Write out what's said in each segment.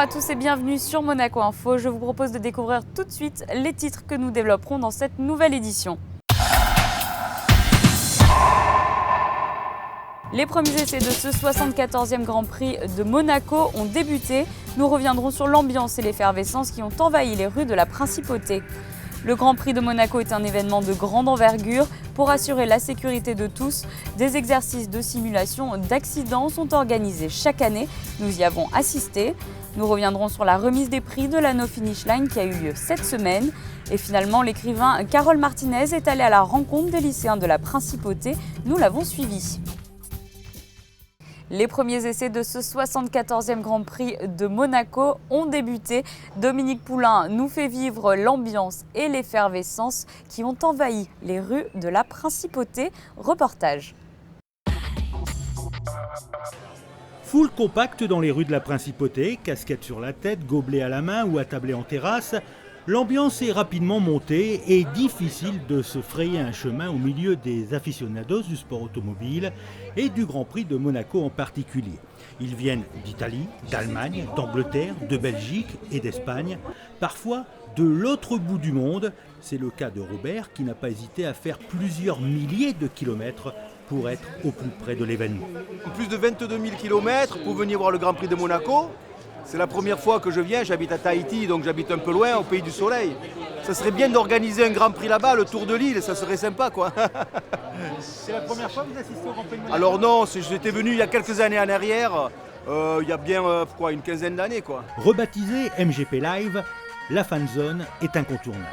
à tous et bienvenue sur Monaco Info. Je vous propose de découvrir tout de suite les titres que nous développerons dans cette nouvelle édition. Les premiers essais de ce 74e Grand Prix de Monaco ont débuté. Nous reviendrons sur l'ambiance et l'effervescence qui ont envahi les rues de la Principauté. Le Grand Prix de Monaco est un événement de grande envergure. Pour assurer la sécurité de tous, des exercices de simulation d'accidents sont organisés chaque année. Nous y avons assisté. Nous reviendrons sur la remise des prix de la No Finish Line qui a eu lieu cette semaine. Et finalement, l'écrivain Carole Martinez est allé à la rencontre des lycéens de la Principauté. Nous l'avons suivi. Les premiers essais de ce 74e Grand Prix de Monaco ont débuté. Dominique Poulain nous fait vivre l'ambiance et l'effervescence qui ont envahi les rues de la Principauté. Reportage. Foule compacte dans les rues de la Principauté, casquette sur la tête, gobelet à la main ou attablé en terrasse. L'ambiance est rapidement montée et difficile de se frayer un chemin au milieu des aficionados du sport automobile et du Grand Prix de Monaco en particulier. Ils viennent d'Italie, d'Allemagne, d'Angleterre, de Belgique et d'Espagne, parfois de l'autre bout du monde. C'est le cas de Robert qui n'a pas hésité à faire plusieurs milliers de kilomètres pour être au plus près de l'événement. Plus de 22 000 kilomètres pour venir voir le Grand Prix de Monaco. C'est la première fois que je viens, j'habite à Tahiti, donc j'habite un peu loin, au pays du soleil. Ça serait bien d'organiser un Grand Prix là-bas, le Tour de l'île, ça serait sympa quoi. C'est la première fois que vous assistez au Grand Prix de Monaco ? Alors non, j'étais venu il y a quelques années en arrière, il y a bien une quinzaine d'années quoi. Rebaptisée MGP Live, la fan zone est incontournable.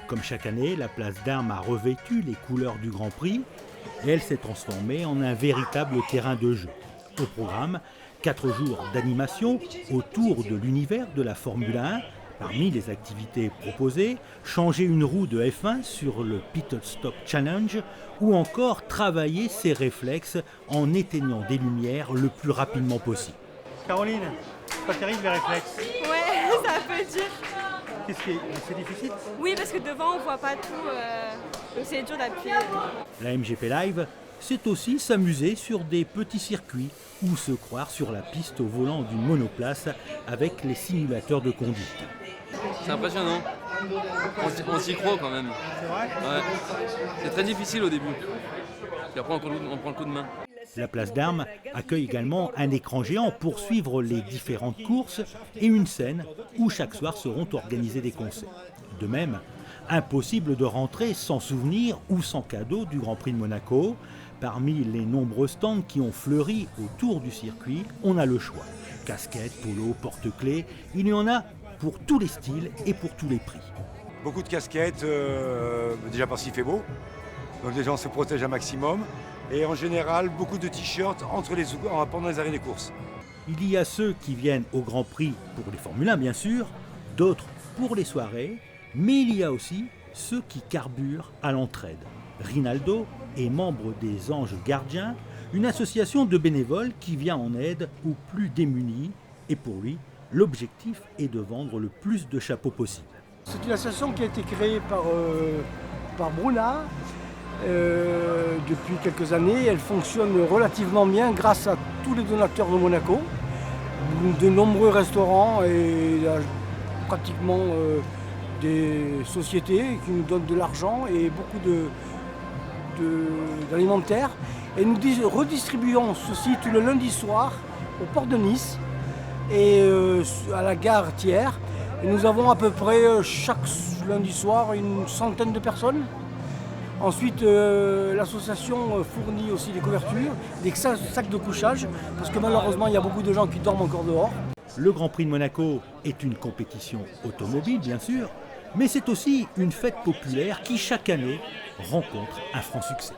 Comme chaque année, la place d'Armes a revêtu les couleurs du Grand Prix et elle s'est transformée en un véritable terrain de jeu. Au programme, 4 jours d'animation autour de l'univers de la Formule 1. Parmi les activités proposées, changer une roue de F1 sur le Pit Stop Challenge ou encore travailler ses réflexes en éteignant des lumières le plus rapidement possible. Caroline, c'est pas terrible les réflexes ? Ouais, c'est un peu dur. C'est difficile ? Oui, parce que devant on voit pas tout, donc c'est dur d'appuyer. La MGP Live, c'est aussi s'amuser sur des petits circuits ou se croire sur la piste au volant d'une monoplace avec les simulateurs de conduite. C'est impressionnant, on s'y croit quand même. C'est vrai ? Ouais. C'est très difficile au début, puis après on prend le coup de main. La place d'Armes accueille également un écran géant pour suivre les différentes courses et une scène où chaque soir seront organisés des concerts. De même, impossible de rentrer sans souvenir ou sans cadeau du Grand Prix de Monaco. Parmi les nombreux stands qui ont fleuri autour du circuit, on a le choix. Casquettes, polos, porte-clés, il y en a pour tous les styles et pour tous les prix. Beaucoup de casquettes, déjà parce qu'il fait beau, donc les gens se protègent un maximum. Et en général, beaucoup de t-shirts pendant les arrêts des courses. Il y a ceux qui viennent au Grand Prix pour les Formule 1 bien sûr, d'autres pour les soirées, mais il y a aussi ceux qui carburent à l'entraide. Rinaldo est membre des Anges Gardiens, une association de bénévoles qui vient en aide aux plus démunis. Et pour lui, l'objectif est de vendre le plus de chapeaux possible. C'est une association qui a été créée par Bruna depuis quelques années. Elle fonctionne relativement bien grâce à tous les donateurs de Monaco, de nombreux restaurants et pratiquement des sociétés qui nous donnent de l'argent et beaucoup d'alimentaire. Et nous redistribuons ceci tous le lundi soir au port de Nice et à la gare Thiers. Et nous avons à peu près chaque lundi soir une centaine de personnes. Ensuite, l'association fournit aussi des couvertures, des sacs de couchage, parce que malheureusement, il y a beaucoup de gens qui dorment encore dehors. Le Grand Prix de Monaco est une compétition automobile, bien sûr, mais c'est aussi une fête populaire qui, chaque année, rencontre un franc succès.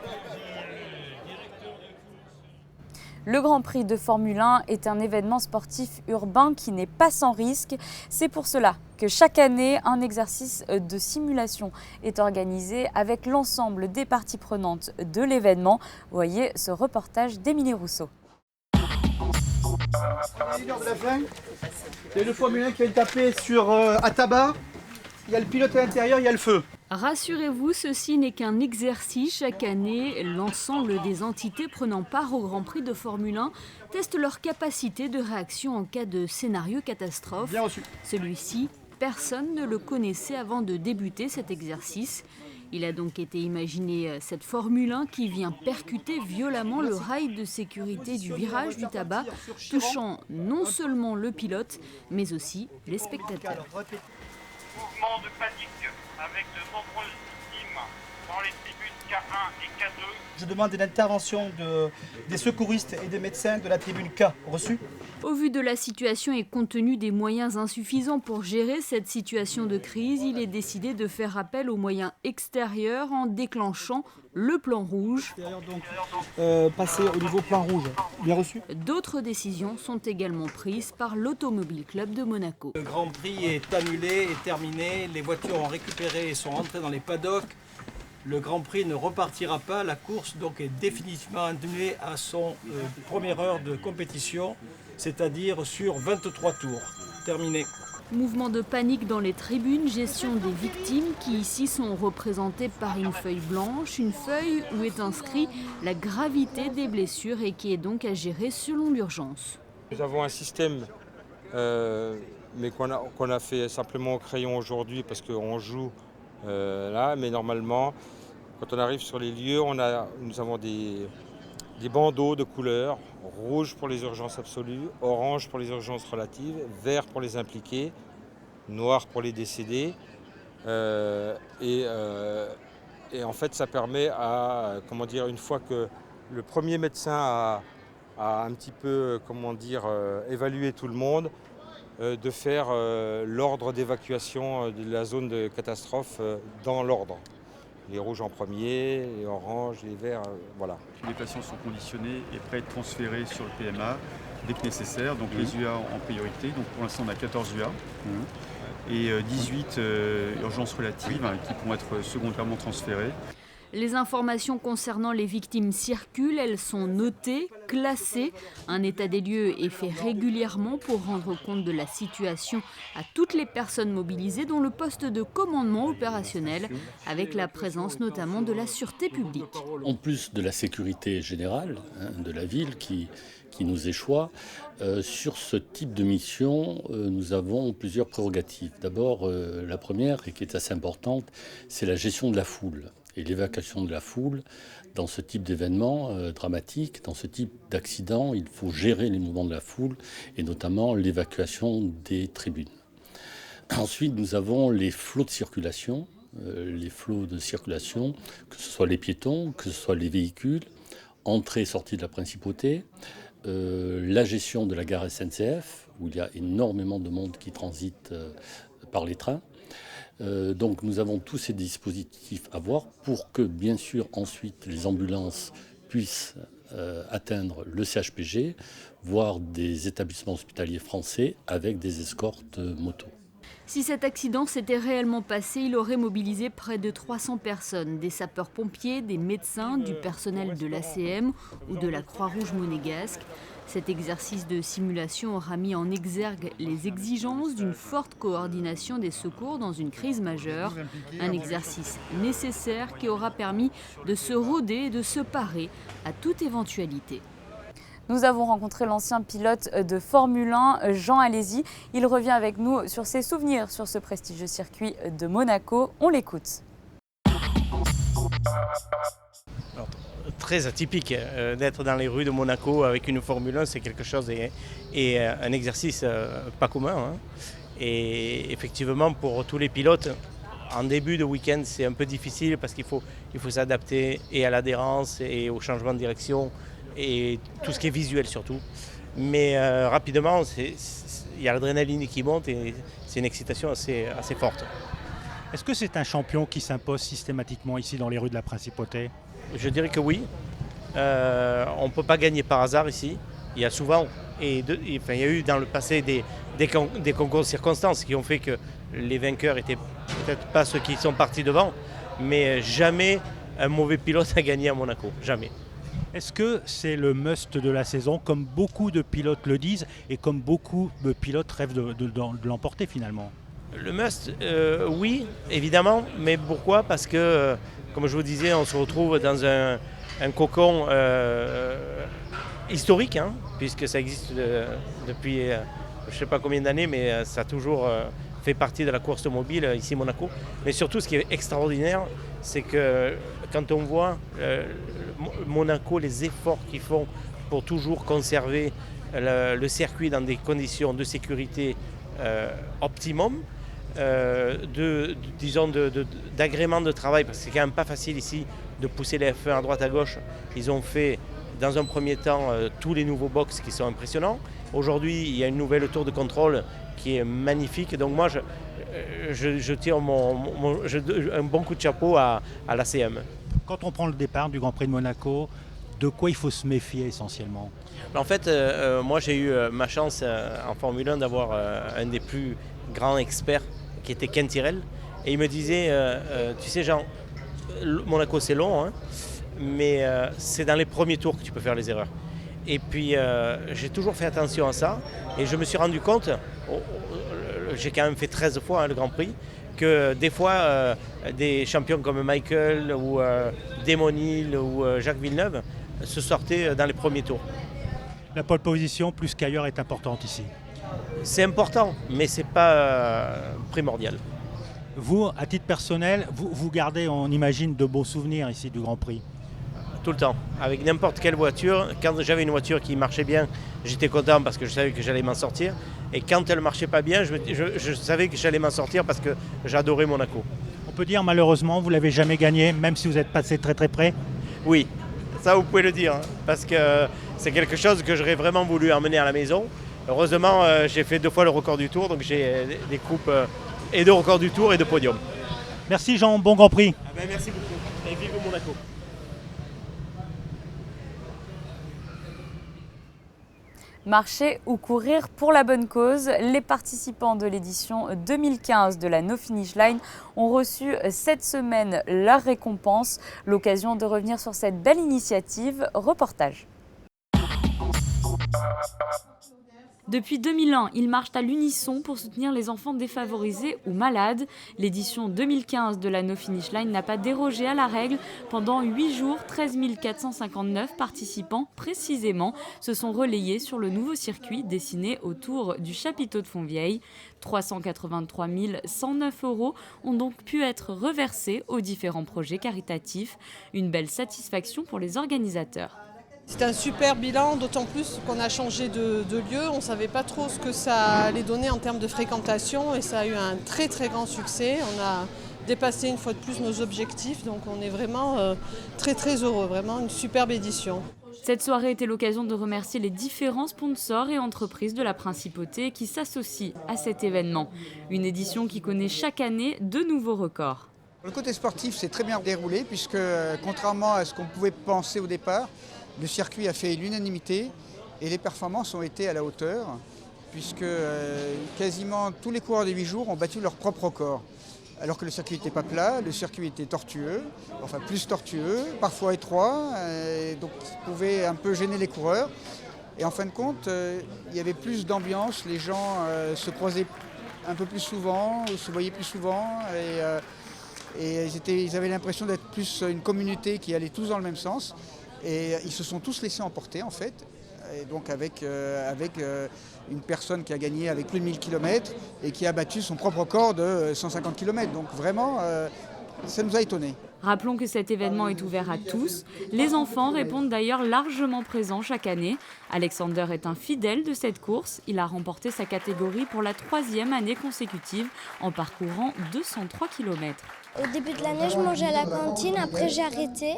Le Grand Prix de Formule 1 est un événement sportif urbain qui n'est pas sans risque. C'est pour cela que chaque année, un exercice de simulation est organisé avec l'ensemble des parties prenantes de l'événement. Voyez ce reportage d'Émilie Rousseau. Il y a le Formule 1 qui vient de taper sur à tabac. Il y a le pilote à l'intérieur, il y a le feu. Rassurez-vous, ceci n'est qu'un exercice. Chaque année, l'ensemble des entités prenant part au Grand Prix de Formule 1 testent leur capacité de réaction en cas de scénario catastrophe. Bien reçu. Celui-ci, personne ne le connaissait avant de débuter cet exercice. Il a donc été imaginé cette Formule 1 qui vient percuter violemment le rail de sécurité du virage du tabac, touchant non seulement le pilote, mais aussi les spectateurs. Mouvement de panique avec de nombreuses victimes dans les tribunes K1 et K2. Je demande une intervention des secouristes et des médecins de la tribune K. Reçu. Au vu de la situation et compte tenu des moyens insuffisants pour gérer cette situation de crise, il est décidé de faire appel aux moyens extérieurs en déclenchant le plan rouge. Passer au niveau plan rouge. Bien reçu. D'autres décisions sont également prises par l'Automobile Club de Monaco. Le Grand Prix est annulé, est terminé. Les voitures ont récupéré et sont rentrées dans les paddocks. Le Grand Prix ne repartira pas. La course donc est définitivement annulée à son première heure de compétition, c'est-à-dire sur 23 tours. Terminé. Mouvement de panique dans les tribunes, gestion des victimes qui ici sont représentées par une feuille blanche, une feuille où est inscrit la gravité des blessures et qui est donc à gérer selon l'urgence. Nous avons un système mais qu'on a fait simplement au crayon aujourd'hui parce qu'on joue là, mais normalement quand on arrive sur les lieux, nous avons des bandeaux de couleurs, rouge pour les urgences absolues, orange pour les urgences relatives, vert pour les impliqués, noir pour les décédés. Et en fait, ça permet une fois que le premier médecin a un petit peu, évalué tout le monde, de faire l'ordre d'évacuation de la zone de catastrophe dans l'ordre. Les rouges en premier, les oranges, les verts, voilà. Les patients sont conditionnés et prêts à être transférés sur le PMA dès que nécessaire. Donc les UA en priorité. Donc pour l'instant on a 14 UA et 18 urgences relatives qui pourront être secondairement transférées. Les informations concernant les victimes circulent, elles sont notées, classées. Un état des lieux est fait régulièrement pour rendre compte de la situation à toutes les personnes mobilisées dont le poste de commandement opérationnel, avec la présence notamment de la sûreté publique. En plus de la sécurité générale de la ville qui nous échoit, sur ce type de mission, nous avons plusieurs prérogatives. D'abord, la première, et qui est assez importante, c'est la gestion de la foule. Et l'évacuation de la foule, dans ce type d'événement dramatique, dans ce type d'accident, il faut gérer les mouvements de la foule et notamment l'évacuation des tribunes. Ensuite, nous avons les flots de circulation, que ce soit les piétons, que ce soit les véhicules, entrée et sortie de la principauté, la gestion de la gare SNCF, où il y a énormément de monde qui transite par les trains. Donc nous avons tous ces dispositifs à voir pour que, bien sûr, ensuite les ambulances puissent atteindre le CHPG, voire des établissements hospitaliers français avec des escortes moto. Si cet accident s'était réellement passé, il aurait mobilisé près de 300 personnes, des sapeurs-pompiers, des médecins, du personnel de l'ACM ou de la Croix-Rouge monégasque. Cet exercice de simulation aura mis en exergue les exigences d'une forte coordination des secours dans une crise majeure. Un exercice nécessaire qui aura permis de se roder et de se parer à toute éventualité. Nous avons rencontré l'ancien pilote de Formule 1, Jean Alési. Il revient avec nous sur ses souvenirs sur ce prestigieux circuit de Monaco. On l'écoute. Alors, très atypique d'être dans les rues de Monaco avec une Formule 1, c'est quelque chose et un exercice pas commun. Et effectivement, pour tous les pilotes, en début de week-end, c'est un peu difficile parce qu'il faut s'adapter et à l'adhérence et au changement de direction et tout ce qui est visuel surtout. Mais rapidement, il y a l'adrénaline qui monte et c'est une excitation assez forte. Est-ce que c'est un champion qui s'impose systématiquement ici dans les rues de la Principauté ? Je dirais que oui. On ne peut pas gagner par hasard ici. Il y a souvent, il y a eu dans le passé des concours de circonstances qui ont fait que les vainqueurs n'étaient peut-être pas ceux qui sont partis devant, mais jamais un mauvais pilote a gagné à Monaco, jamais. Est-ce que c'est le must de la saison, comme beaucoup de pilotes le disent et comme beaucoup de pilotes rêvent de l'emporter finalement ? Le must, oui, évidemment. Mais pourquoi? Parce que, comme je vous disais, on se retrouve dans un cocon historique, hein, puisque ça existe depuis je ne sais pas combien d'années, mais ça a toujours fait partie de la course automobile ici à Monaco. Mais surtout, ce qui est extraordinaire, c'est que quand on voit Monaco, les efforts qu'ils font pour toujours conserver le circuit dans des conditions de sécurité optimum, d'agrément de travail, parce que c'est quand même pas facile ici de pousser les F1 à droite à gauche. Ils ont fait dans un premier temps tous les nouveaux box qui sont impressionnants. Aujourd'hui, il y a une nouvelle tour de contrôle qui est magnifique. Donc moi, je tire un bon coup de chapeau à l'ACM. Quand on prend le départ du Grand Prix de Monaco, de quoi il faut se méfier essentiellement? En fait, moi j'ai eu ma chance en Formule 1 d'avoir un des plus grands experts qui était Ken Tyrrell. Et il me disait, tu sais Jean, Monaco c'est long, hein, mais c'est dans les premiers tours que tu peux faire les erreurs. Et puis j'ai toujours fait attention à ça et je me suis rendu compte, j'ai quand même fait 13 fois hein, le Grand Prix, que des fois des champions comme Michael ou Damon Hill ou Jacques Villeneuve se sortaient dans les premiers tours. La pole position, plus qu'ailleurs, est importante ici. C'est important, mais ce n'est pas primordial. Vous, à titre personnel, vous gardez, on imagine, de beaux souvenirs ici du Grand Prix? Tout le temps, avec n'importe quelle voiture. Quand j'avais une voiture qui marchait bien, j'étais content parce que je savais que j'allais m'en sortir. Et quand elle ne marchait pas bien, je savais que j'allais m'en sortir parce que j'adorais Monaco. On peut dire malheureusement, vous ne l'avez jamais gagné, même si vous êtes passé très très près? Oui, ça vous pouvez le dire, hein, parce que c'est quelque chose que j'aurais vraiment voulu emmener à la maison. Heureusement, j'ai fait 2 fois le record du Tour, donc j'ai des coupes et de record du Tour et de podium. Merci Jean, bon Grand Prix. Merci beaucoup et vive Monaco. Marcher ou courir pour la bonne cause, les participants de l'édition 2015 de la No Finish Line ont reçu cette semaine leur récompense. L'occasion de revenir sur cette belle initiative. Reportage. Depuis 2001, ils marchent à l'unisson pour soutenir les enfants défavorisés ou malades. L'édition 2015 de la No Finish Line n'a pas dérogé à la règle. Pendant 8 jours, 13 459 participants précisément se sont relayés sur le nouveau circuit dessiné autour du chapiteau de Fontvieille. 383 109 € ont donc pu être reversés aux différents projets caritatifs. Une belle satisfaction pour les organisateurs. C'est un super bilan, d'autant plus qu'on a changé de lieu. On ne savait pas trop ce que ça allait donner en termes de fréquentation et ça a eu un très très grand succès. On a dépassé une fois de plus nos objectifs, donc on est vraiment très très heureux, vraiment une superbe édition. Cette soirée était l'occasion de remercier les différents sponsors et entreprises de la Principauté qui s'associent à cet événement. Une édition qui connaît chaque année de nouveaux records. Le côté sportif s'est très bien déroulé puisque contrairement à ce qu'on pouvait penser au départ, le circuit a fait l'unanimité et les performances ont été à la hauteur puisque quasiment tous les coureurs des 8 jours ont battu leur propre record. Alors que le circuit n'était pas plat, le circuit était tortueux, enfin plus tortueux, parfois étroit, donc ça pouvait un peu gêner les coureurs. Et en fin de compte, il y avait plus d'ambiance, les gens se croisaient un peu plus souvent, se voyaient plus souvent et ils avaient l'impression d'être plus une communauté qui allait tous dans le même sens. Et ils se sont tous laissés emporter en fait, et donc avec une personne qui a gagné avec plus de 1000 km et qui a battu son propre record de 150 km. Donc vraiment, ça nous a étonnés. Rappelons que cet événement est ouvert à tous. Les enfants répondent d'ailleurs largement présents chaque année. Alexander est un fidèle de cette course. Il a remporté sa catégorie pour la 3e année consécutive en parcourant 203 km. Au début de l'année, je mangeais à la cantine, après j'ai arrêté.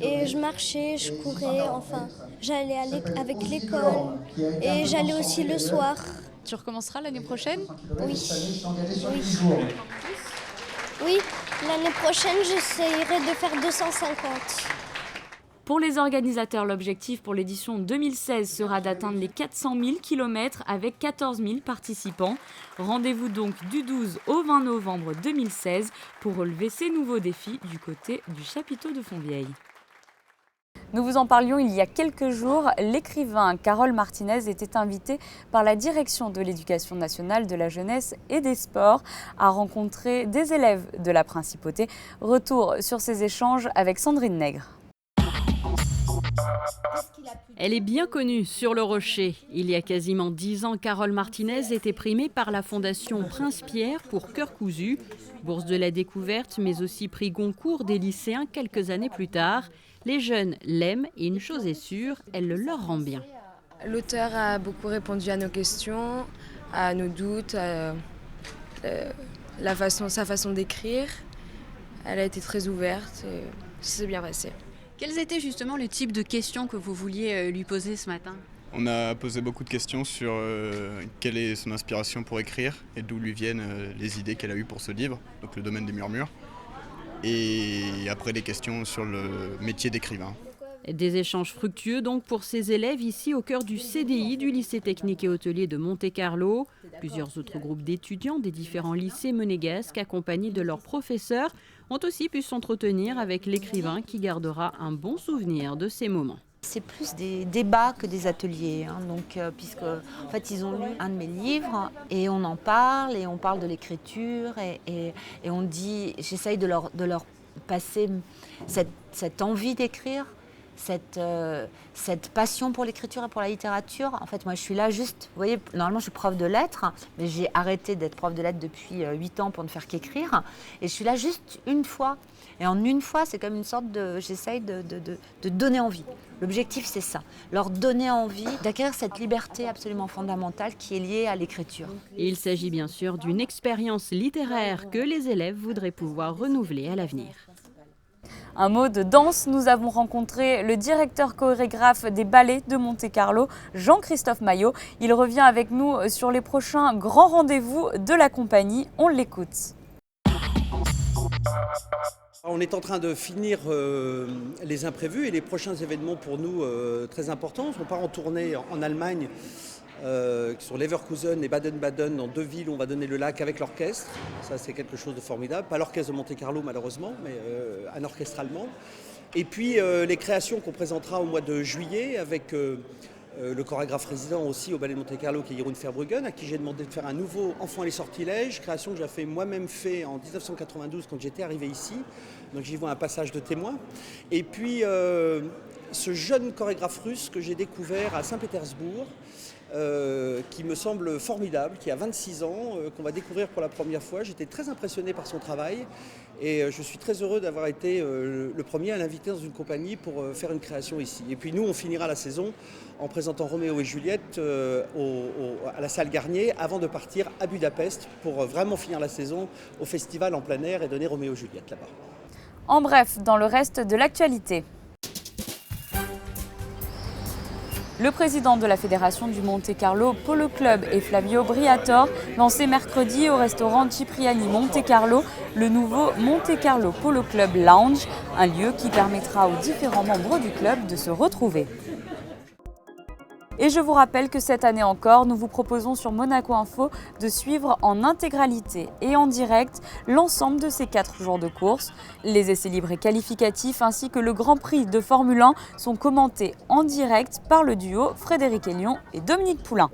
Et je marchais, je courais, enfin, j'allais avec l'école et j'allais aussi le soir. Tu recommenceras l'année prochaine? Oui. Oui, l'année prochaine, j'essayerai de faire 250. Pour les organisateurs, l'objectif pour l'édition 2016 sera d'atteindre les 400 000 km avec 14 000 participants. Rendez-vous donc du 12 au 20 novembre 2016 pour relever ces nouveaux défis du côté du chapiteau de Fontvieille. Nous vous en parlions il y a quelques jours, l'écrivain Carole Martinez était invité par la direction de l'Éducation nationale, de la jeunesse et des sports à rencontrer des élèves de la Principauté. Retour sur ces échanges avec Sandrine Nègre. Elle est bien connue sur le Rocher. Il y a quasiment 10 ans, Carole Martinez était primée par la Fondation Prince-Pierre pour Cœur cousu, bourse de la découverte, mais aussi prix Goncourt des lycéens quelques années plus tard. Les jeunes l'aiment et une chose est sûre, elle le leur rend bien. L'auteur a beaucoup répondu à nos questions, à nos doutes, sa façon d'écrire. Elle a été très ouverte et ça s'est bien passé. Quels étaient justement les types de questions que vous vouliez lui poser ce matin ? On a posé beaucoup de questions sur quelle est son inspiration pour écrire et d'où lui viennent les idées qu'elle a eues pour ce livre, donc le domaine des murmures. Et après des questions sur le métier d'écrivain. Des échanges fructueux donc pour ces élèves ici au cœur du CDI du lycée technique et hôtelier de Monte-Carlo. Plusieurs autres groupes d'étudiants des différents lycées monégasques accompagnés de leurs professeurs ont aussi pu s'entretenir avec l'écrivain qui gardera un bon souvenir de ces moments. C'est plus des débats que des ateliers, puisque en fait ils ont lu un de mes livres et on en parle et on parle de l'écriture et on dit, j'essaye de leur passer cette envie d'écrire, cette passion pour l'écriture et pour la littérature. En fait, moi je suis là juste, vous voyez, normalement je suis prof de lettres, mais j'ai arrêté d'être prof de lettres depuis 8 ans pour ne faire qu'écrire et je suis là juste une fois. Et en une fois, c'est comme une sorte de... J'essaye de donner envie. L'objectif, c'est ça. Leur donner envie d'acquérir cette liberté absolument fondamentale qui est liée à l'écriture. Il s'agit bien sûr d'une expérience littéraire que les élèves voudraient pouvoir renouveler à l'avenir. Un mot de danse, nous avons rencontré le directeur chorégraphe des ballets de Monte-Carlo, Jean-Christophe Maillot. Il revient avec nous sur les prochains grands rendez-vous de la compagnie. On l'écoute. On est en train de finir les imprévus et les prochains événements pour nous très importants. On part en tournée en Allemagne sur Leverkusen et Baden-Baden, dans 2 villes où on va donner le lac avec l'orchestre. Ça, c'est quelque chose de formidable. Pas l'orchestre de Monte-Carlo malheureusement, mais un orchestre allemand. Et puis les créations qu'on présentera au mois de juillet avec le chorégraphe résident aussi au ballet de Monte-Carlo qui est Jeroen Verbruggen, à qui j'ai demandé de faire un nouveau Enfants et les sortilèges, création que j'ai moi-même fait en 1992 quand j'étais arrivé ici. Donc j'y vois un passage de témoin. Et puis ce jeune chorégraphe russe que j'ai découvert à Saint-Pétersbourg, qui me semble formidable, qui a 26 ans, qu'on va découvrir pour la première fois. J'étais très impressionné par son travail et je suis très heureux d'avoir été le premier à l'inviter dans une compagnie pour faire une création ici. Et puis nous, on finira la saison en présentant Roméo et Juliette à la salle Garnier avant de partir à Budapest pour vraiment finir la saison au festival en plein air et donner Roméo et Juliette là-bas. En bref, dans le reste de l'actualité. Le président de la Fédération du Monte-Carlo Polo Club et Flavio Briatore lançaient mercredi au restaurant Cipriani Monte-Carlo le nouveau Monte-Carlo Polo Club Lounge, un lieu qui permettra aux différents membres du club de se retrouver. Et je vous rappelle que cette année encore, nous vous proposons sur Monaco Info de suivre en intégralité et en direct l'ensemble de ces 4 jours de course. Les essais libres et qualificatifs ainsi que le Grand Prix de Formule 1 sont commentés en direct par le duo Frédéric Hélion et Dominique Poulain.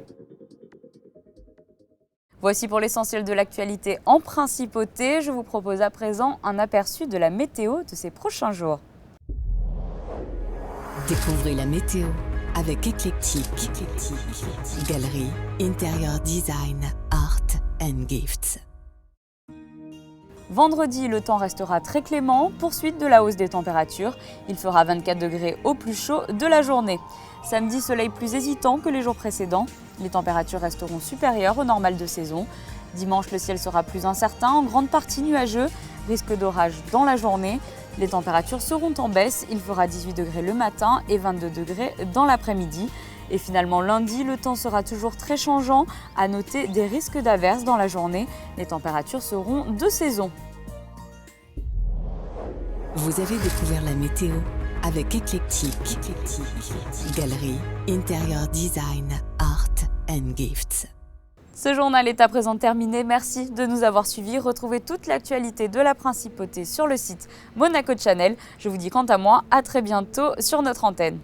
Voici pour l'essentiel de l'actualité en principauté. Je vous propose à présent un aperçu de la météo de ces prochains jours. Découvrez la météo avec Eclectic, Galerie, Interior Design, Art and Gifts. Vendredi, le temps restera très clément, poursuite de la hausse des températures. Il fera 24 degrés au plus chaud de la journée. Samedi, soleil plus hésitant que les jours précédents. Les températures resteront supérieures au normal de saison. Dimanche, le ciel sera plus incertain, en grande partie nuageux. Risque d'orage dans la journée. Les températures seront en baisse, il fera 18 degrés le matin et 22 degrés dans l'après-midi. Et finalement lundi, le temps sera toujours très changeant, à noter des risques d'averses dans la journée. Les températures seront de saison. Vous avez découvert la météo avec Eclectic, Galerie, Interior Design, Art and Gifts. Ce journal est à présent terminé. Merci de nous avoir suivis. Retrouvez toute l'actualité de la Principauté sur le site Monaco Channel. Je vous dis quant à moi à très bientôt sur notre antenne.